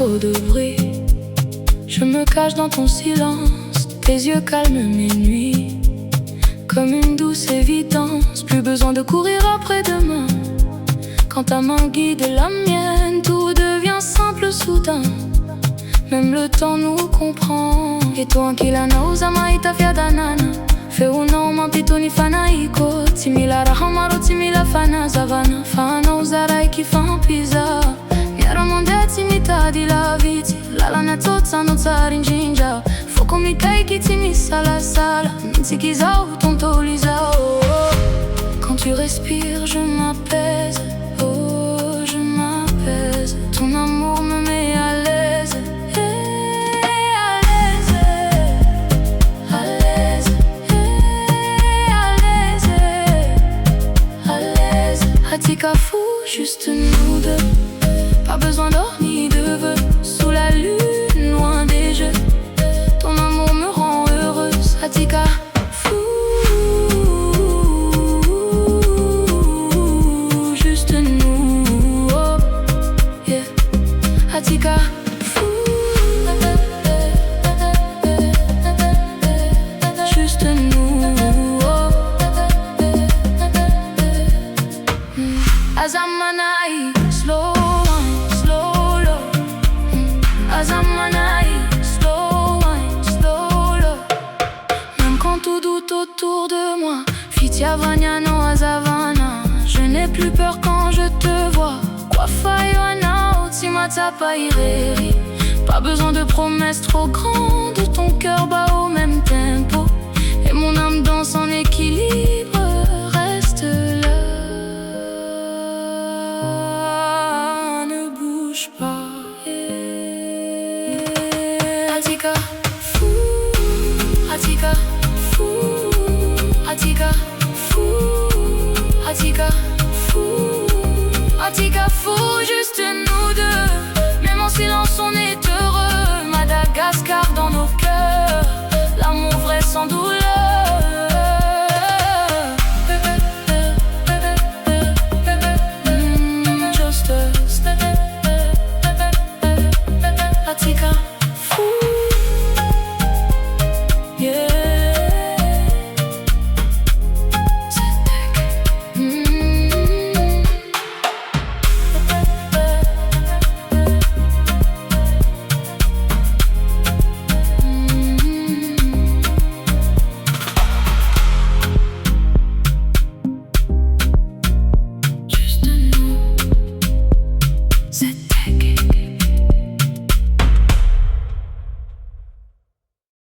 trop de bruit. Je me cache dans ton silence, tes yeux calment mes nuits. Comme une douce évidence, plus besoin de courir après demain. Quand ta main guide la mienne, tout devient simple soudain. Même le temps nous comprend. Et toi kila nauza maita vyadanana feu no mapito ni fanaiko timila rahamaro timila fana zavana fana uzarai kifampiza miaramonde timitadi la viti lalana tota no tsarinjinja foko mikai kitimisala sala ntikizao tontolizao. Quand tu respires je m'apaise, oh je m'apaise. Ton amour me met à l'aise. Hatika fou, juste nous deux. Pas besoin d'or ni de vœux. Sous la lune, loin des jeux. Ton amour me rend heureuse. Hatika fou, juste nous, oh yeah. Hatika fou, juste nous, oh. Azamanai, slow wine, slow low. Azamanai, slow wine, slow low. Même quand tout doute autour de moi, Fitia Vanyano Azavana. Je n'ai plus peur quand je te vois. Kwafayoana, Otimata Paireri. Pas besoin de promesses trop grandes, ton cœur bat au même tempo. Et mon âme danse en équilibre.